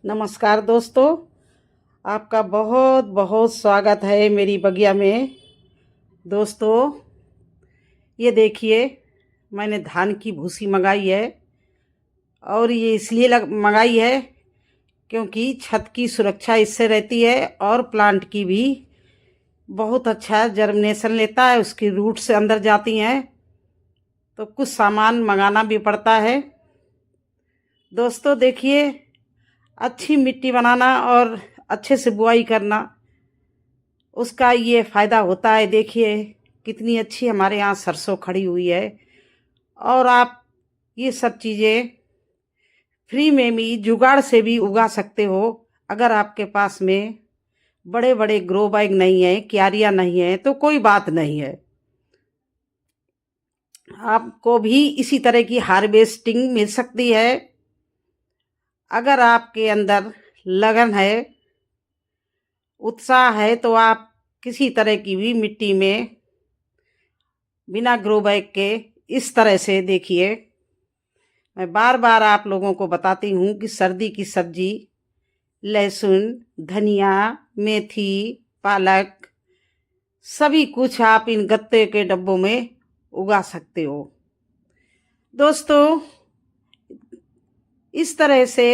नमस्कार दोस्तों, आपका बहुत बहुत स्वागत है मेरी बगिया में। दोस्तों, ये देखिए, मैंने धान की भूसी मंगाई है और ये इसलिए मंगाई है क्योंकि छत की सुरक्षा इससे रहती है और प्लांट की भी बहुत अच्छा जर्मिनेशन लेता है। उसकी रूट से अंदर जाती हैं तो कुछ सामान मंगाना भी पड़ता है। दोस्तों देखिए, अच्छी मिट्टी बनाना और अच्छे से बुआई करना, उसका ये फ़ायदा होता है। देखिए कितनी अच्छी हमारे यहाँ सरसों खड़ी हुई है और आप ये सब चीज़ें फ्री में भी जुगाड़ से भी उगा सकते हो। अगर आपके पास में बड़े बड़े ग्रो बैग नहीं है, क्यारियाँ नहीं है तो कोई बात नहीं है, आपको भी इसी तरह की हार्वेस्टिंग मिल सकती है। अगर आपके अंदर लगन है, उत्साह है, तो आप किसी तरह की भी मिट्टी में बिना ग्रो बैग के इस तरह से देखिए, मैं बार बार आप लोगों को बताती हूँ कि सर्दी की सब्जी, लहसुन, धनिया, मेथी, पालक, सभी कुछ आप इन गत्ते के डब्बों में उगा सकते हो। दोस्तों, इस तरह से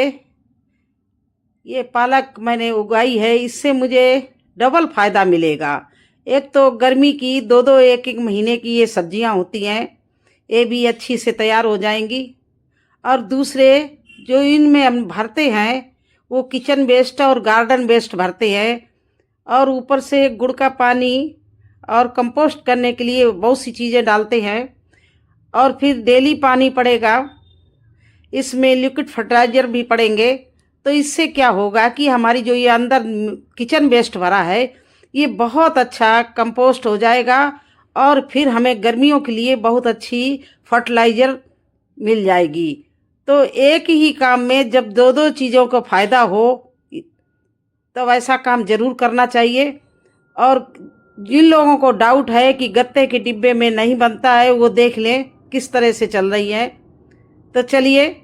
ये पालक मैंने उगाई है, इससे मुझे डबल फ़ायदा मिलेगा। एक तो गर्मी की दो दो एक एक महीने की ये सब्जियां होती हैं, ये भी अच्छी से तैयार हो जाएंगी। और दूसरे जो इनमें हम भरते हैं वो किचन वेस्ट और गार्डन वेस्ट भरते हैं, और ऊपर से गुड़ का पानी और कंपोस्ट करने के लिए बहुत सी चीज़ें डालते हैं। और फिर डेली पानी पड़ेगा, इसमें लिक्विड फर्टिलाइज़र भी पड़ेंगे। तो इससे क्या होगा कि हमारी जो ये अंदर किचन वेस्ट भरा है ये बहुत अच्छा कंपोस्ट हो जाएगा और फिर हमें गर्मियों के लिए बहुत अच्छी फर्टिलाइज़र मिल जाएगी। तो एक ही काम में जब दो दो चीज़ों को फ़ायदा हो तो ऐसा काम ज़रूर करना चाहिए। और जिन लोगों को डाउट है कि गत्ते के डिब्बे में नहीं बनता है, वो देख लें किस तरह से चल रही है। तो चलिए,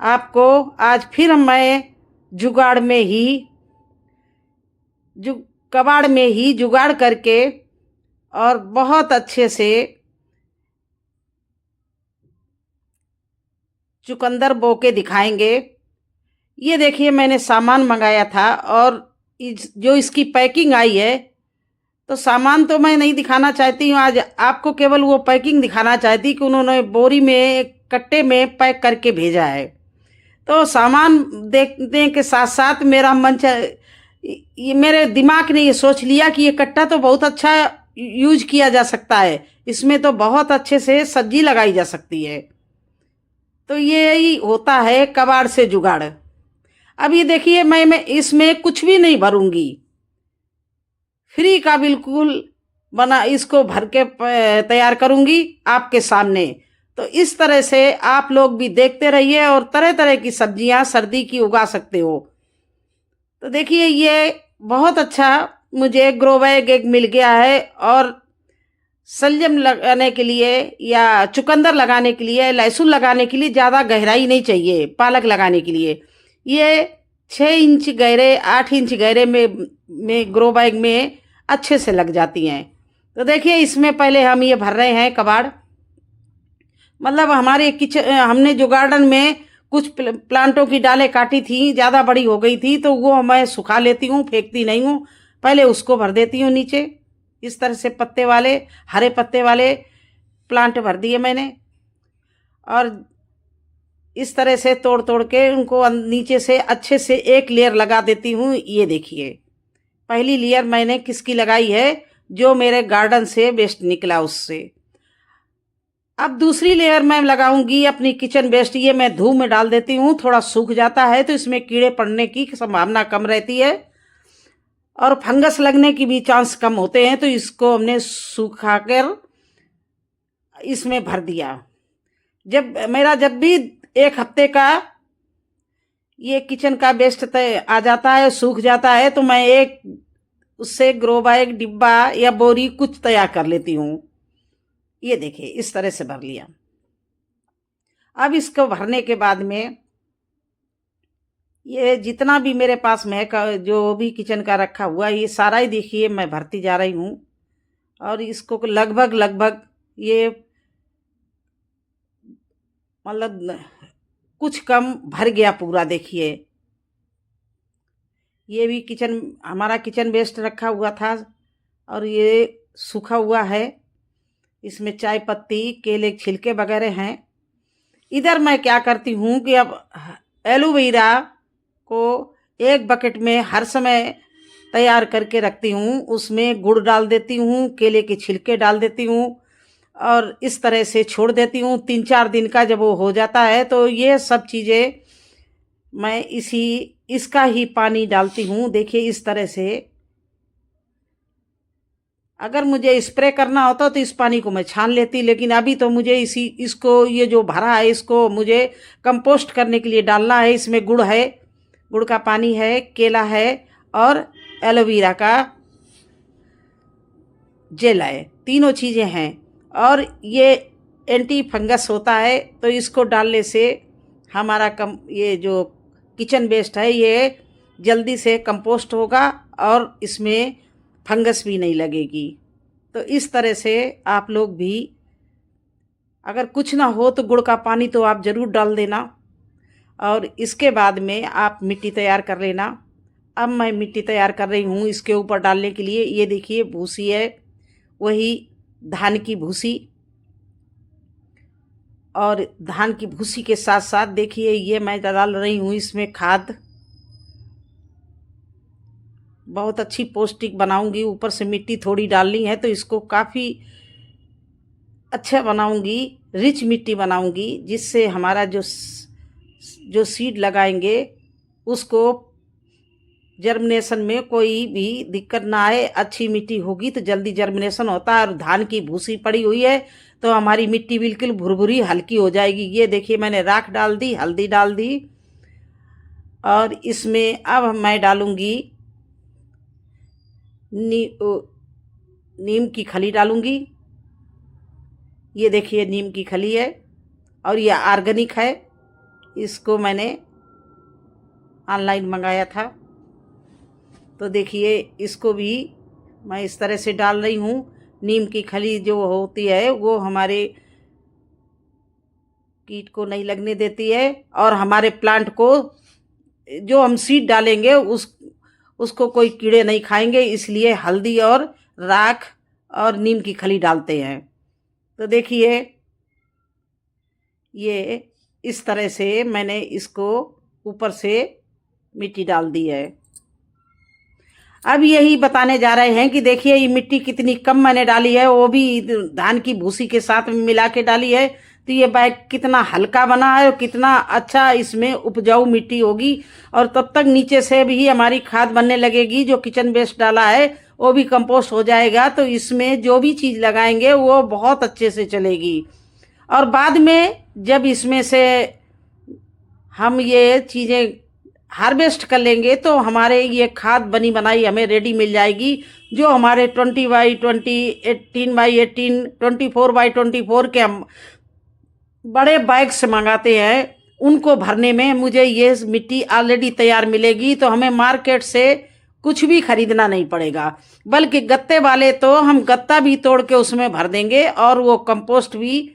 आपको आज फिर मैं जुगाड़ में ही कबाड़ में ही जुगाड़ करके और बहुत अच्छे से चुकंदर बो के दिखाएंगे। ये देखिए, मैंने सामान मंगाया था और जो इसकी पैकिंग आई है, तो सामान तो मैं नहीं दिखाना चाहती हूँ आज आपको, केवल वो पैकिंग दिखाना चाहती कि उन्होंने बोरी में कट्टे में पैक करके भेजा है। तो सामान देखने के साथ साथ मेरा ये मेरे दिमाग ने ये सोच लिया कि ये कट्टा तो बहुत अच्छा यूज किया जा सकता है, इसमें तो बहुत अच्छे से सब्जी लगाई जा सकती है। तो ये ही होता है कबाड़ से जुगाड़। अब ये देखिए, मैं इसमें कुछ भी नहीं भरूंगी, फ्री का बिल्कुल बना इसको भर के तैयार करूंगी आपके सामने। तो इस तरह से आप लोग भी देखते रहिए और तरह तरह की सब्जियां सर्दी की उगा सकते हो। तो देखिए, ये बहुत अच्छा मुझे ग्रो बैग एक मिल गया है। और सलजम लगाने के लिए या चुकंदर लगाने के लिए, लहसुन लगाने के लिए ज़्यादा गहराई नहीं चाहिए। पालक लगाने के लिए ये 6 इंच गहरे, 8 इंच गहरे में ग्रो बैग में अच्छे से लग जाती हैं। तो देखिए, इसमें पहले हम ये भर रहे हैं कबाड़। मतलब हमारे किचन, हमने जो गार्डन में कुछ प्लांटों की डालें काटी थी, ज़्यादा बड़ी हो गई थी, तो वो मैं सुखा लेती हूँ, फेंकती नहीं हूँ। पहले उसको भर देती हूँ नीचे। इस तरह से पत्ते वाले, हरे पत्ते वाले प्लांट भर दिए मैंने, और इस तरह से तोड़ तोड़ के उनको नीचे से अच्छे से एक लेयर लगा देती हूँ। ये देखिए, पहली लेयर मैंने किसकी लगाई है, जो मेरे गार्डन से वेस्ट निकला उससे। अब दूसरी लेयर मैं लगाऊंगी अपनी किचन वेस्ट। ये मैं धूप में डाल देती हूँ, थोड़ा सूख जाता है तो इसमें कीड़े पड़ने की संभावना कम रहती है और फंगस लगने की भी चांस कम होते हैं। तो इसको हमने सूखा कर इसमें भर दिया। जब भी 1 हफ्ते का ये किचन का वेस्ट आ जाता है, सूख जाता है, तो मैं एक उससे ग्रो बैग, डिब्बा या बोरी कुछ तैयार कर लेती हूँ। ये देखिए, इस तरह से भर लिया। अब इसको भरने के बाद में ये जितना भी मेरे पास महक जो भी किचन का रखा हुआ है, ये सारा ही देखिए मैं भरती जा रही हूँ। और इसको लगभग लगभग ये मतलब कुछ कम भर गया पूरा। देखिए ये भी किचन, हमारा किचन वेस्ट रखा हुआ था और ये सूखा हुआ है। इसमें चाय पत्ती, केले के छिलके वगैरह हैं। इधर मैं क्या करती हूँ कि अब एलोवेरा को एक बकेट में हर समय तैयार करके रखती हूँ। उसमें गुड़ डाल देती हूँ, केले के छिलके डाल देती हूँ और इस तरह से छोड़ देती हूँ। 3-4 दिन का जब वो हो जाता है तो ये सब चीज़ें मैं इसका ही पानी डालती हूँ। देखिए इस तरह से। अगर मुझे स्प्रे करना होता तो इस पानी को मैं छान लेती, लेकिन अभी तो मुझे इसको ये जो भरा है इसको मुझे कंपोस्ट करने के लिए डालना है। इसमें गुड़ है, गुड़ का पानी है, केला है और एलोवेरा का जेल है। तीनों चीज़ें हैं और ये एंटी फंगस होता है। तो इसको डालने से हमारा ये जो किचन वेस्ट है ये जल्दी से कंपोस्ट होगा और इसमें फंगस भी नहीं लगेगी। तो इस तरह से आप लोग भी, अगर कुछ ना हो तो गुड़ का पानी तो आप ज़रूर डाल देना और इसके बाद में आप मिट्टी तैयार कर लेना। अब मैं मिट्टी तैयार कर रही हूँ इसके ऊपर डालने के लिए। ये देखिए भूसी है, वही धान की भूसी। और धान की भूसी के साथ साथ देखिए ये मैं डाल रही हूँ इसमें खाद। बहुत अच्छी पौष्टिक बनाऊंगी। ऊपर से मिट्टी थोड़ी डालनी है तो इसको काफ़ी अच्छा बनाऊंगी, रिच मिट्टी बनाऊंगी, जिससे हमारा जो सीड लगाएंगे उसको जर्मिनेशन में कोई भी दिक्कत ना आए। अच्छी मिट्टी होगी तो जल्दी जर्मिनेशन होता है। और धान की भूसी पड़ी हुई है तो हमारी मिट्टी बिल्कुल भुरभुरी हल्की हो जाएगी। ये देखिए मैंने राख डाल दी, हल्दी डाल दी और इसमें अब मैं डालूंगी नीम की खली डालूंगी। ये देखिए नीम की खली है और ये ऑर्गेनिक है। इसको मैंने ऑनलाइन मंगाया था। तो देखिए इसको भी मैं इस तरह से डाल रही हूँ। नीम की खली जो होती है वो हमारे कीट को नहीं लगने देती है और हमारे प्लांट को, जो हम सीड डालेंगे उसको कोई कीड़े नहीं खाएंगे। इसलिए हल्दी और राख और नीम की खली डालते हैं। तो देखिए ये इस तरह से मैंने इसको ऊपर से मिट्टी डाल दी है। अब यही बताने जा रहे हैं कि देखिए ये मिट्टी कितनी कम मैंने डाली है, वो भी धान की भूसी के साथ मिला के डाली है। तो ये बैग कितना हल्का बना है और कितना अच्छा इसमें उपजाऊ मिट्टी होगी। और तब तक नीचे से भी हमारी खाद बनने लगेगी। जो किचन वेस्ट डाला है वो भी कंपोस्ट हो जाएगा। तो इसमें जो भी चीज़ लगाएंगे वो बहुत अच्छे से चलेगी। और बाद में जब इसमें से हम ये चीज़ें हार्वेस्ट कर लेंगे तो हमारे ये खाद बनी बनाई हमें रेडी मिल जाएगी। जो हमारे 20x20, 18x18, 24x24 के हम बड़े बैग से मंगाते हैं, उनको भरने में मुझे ये मिट्टी ऑलरेडी तैयार मिलेगी। तो हमें मार्केट से कुछ भी खरीदना नहीं पड़ेगा, बल्कि गत्ते वाले तो हम गत्ता भी तोड़ के उसमें भर देंगे और वो कंपोस्ट भी।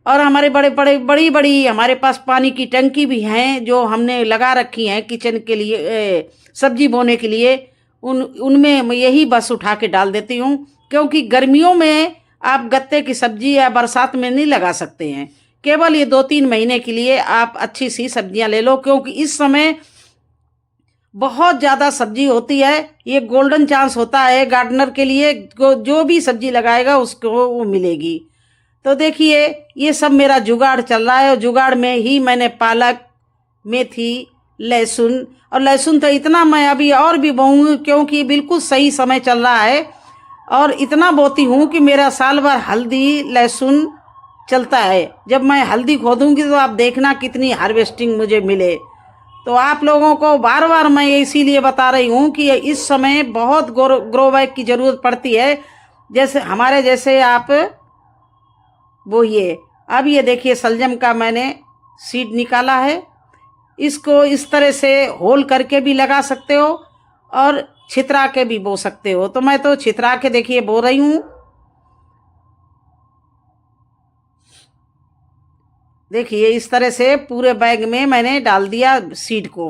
और हमारे बड़ी बड़ी हमारे पास पानी की टंकी भी हैं जो हमने लगा रखी हैं किचन के लिए, सब्जी बोने के लिए। उनमें मैं यही बस उठा के डाल देती हूँ, क्योंकि गर्मियों में आप गत्ते की सब्जी या बरसात में नहीं लगा सकते हैं। केवल ये 2-3 महीने के लिए आप अच्छी सी सब्जियां ले लो, क्योंकि इस समय बहुत ज़्यादा सब्जी होती है। ये गोल्डन चांस होता है गार्डनर के लिए, जो भी सब्जी लगाएगा उसको वो मिलेगी। तो देखिए ये सब मेरा जुगाड़ चल रहा है और जुगाड़ में ही मैंने पालक, मेथी, लहसुन, और लहसुन तो इतना मैं अभी और भी बोऊंगी क्योंकि बिल्कुल सही समय चल रहा है। और इतना बोती हूँ कि मेरा साल भर हल्दी लहसुन चलता है। जब मैं हल्दी खोदूंगी तो आप देखना कितनी हार्वेस्टिंग मुझे मिले। तो आप लोगों को बार बार मैं इसीलिए बता रही हूँ कि इस समय बहुत ग्रो बैग की ज़रूरत पड़ती है। जैसे हमारे जैसे आप वो ये अब ये देखिए सलजम का मैंने सीड निकाला है। इसको इस तरह से होल करके भी लगा सकते हो और छितरा के भी बो सकते हो। तो मैं तो छितरा के देखिए बो रही हूँ। देखिए इस तरह से पूरे बैग में मैंने डाल दिया सीड को।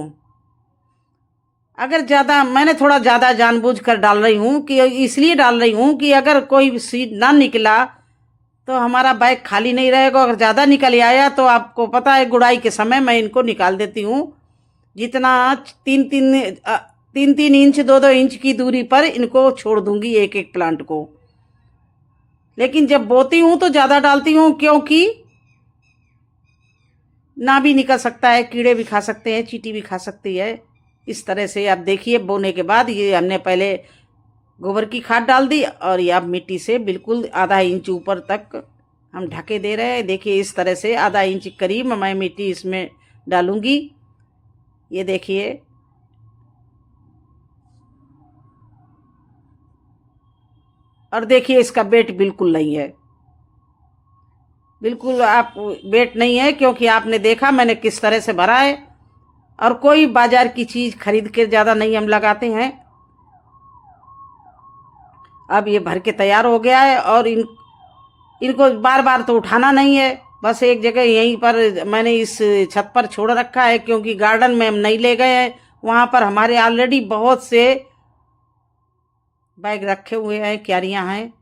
अगर ज़्यादा मैंने थोड़ा ज़्यादा जानबूझकर डाल रही हूँ कि इसलिए डाल रही हूँ कि अगर कोई सीड ना निकला तो हमारा बैग खाली नहीं रहेगा। अगर ज़्यादा निकल आया तो आपको पता है गुड़ाई के समय मैं इनको निकाल देती हूँ। जितना 3-3 इंच 2-2 इंच की दूरी पर इनको छोड़ दूंगी एक एक प्लांट को। लेकिन जब बोती हूँ तो ज़्यादा डालती हूँ, क्योंकि ना भी निकल सकता है, कीड़े भी खा सकते हैं, चींटी भी खा सकती है। इस तरह से आप देखिए बोने के बाद ये हमने पहले गोबर की खाद डाल दी और ये अब मिट्टी से बिल्कुल आधा इंच ऊपर तक हम ढके दे रहे हैं। देखिए इस तरह से आधा इंच करीब मैं मिट्टी इसमें डालूंगी। ये देखिए और देखिए इसका वेट बिल्कुल नहीं है, बिल्कुल आप वेट नहीं है, क्योंकि आपने देखा मैंने किस तरह से भरा है। और कोई बाजार की चीज़ खरीद के ज़्यादा नहीं हम लगाते हैं। अब ये भर के तैयार हो गया है और इनको बार बार तो उठाना नहीं है, बस एक जगह यहीं पर मैंने इस छत पर छोड़ रखा है, क्योंकि गार्डन में हम नहीं ले गए हैं। वहाँ पर हमारे ऑलरेडी बहुत से बैग रखे हुए हैं, क्यारियाँ हैं।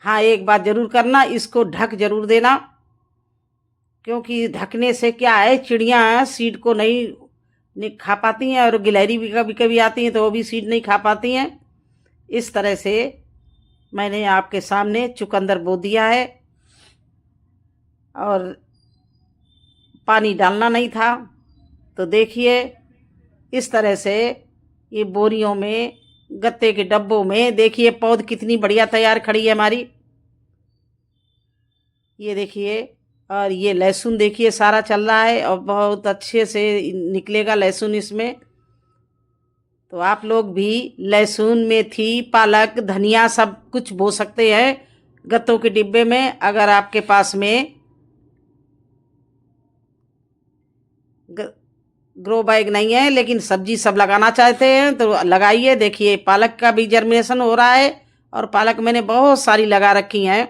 हाँ एक बात ज़रूर करना, इसको ढक ज़रूर देना, क्योंकि ढकने से क्या है चिड़ियाँ सीड को नहीं खा पाती हैं और गिलहरी भी कभी कभी आती हैं तो वो भी सीड नहीं खा पाती हैं। इस तरह से मैंने आपके सामने चुकंदर बो दिया है और पानी डालना नहीं था। तो देखिए इस तरह से ये बोरियों में, गत्ते के डब्बों में देखिए पौध कितनी बढ़िया तैयार खड़ी है हमारी। ये देखिए और ये लहसुन देखिए सारा चल रहा है और बहुत अच्छे से निकलेगा लहसुन इसमें। तो आप लोग भी लहसुन, मेथी, पालक, धनिया सब कुछ बो सकते हैं गत्तों के डिब्बे में। अगर आपके पास में ग्रो बैग नहीं है लेकिन सब्जी सब लगाना चाहते हैं तो लगाइए। देखिए पालक का भी जर्मिनेशन हो रहा है और पालक मैंने बहुत सारी लगा रखी हैं।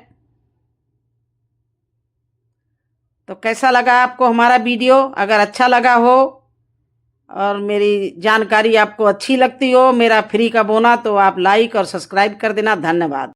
तो कैसा लगा आपको हमारा वीडियो? अगर अच्छा लगा हो और मेरी जानकारी आपको अच्छी लगती हो, मेरा फ्री का बोना, तो आप लाइक और सब्सक्राइब कर देना। धन्यवाद।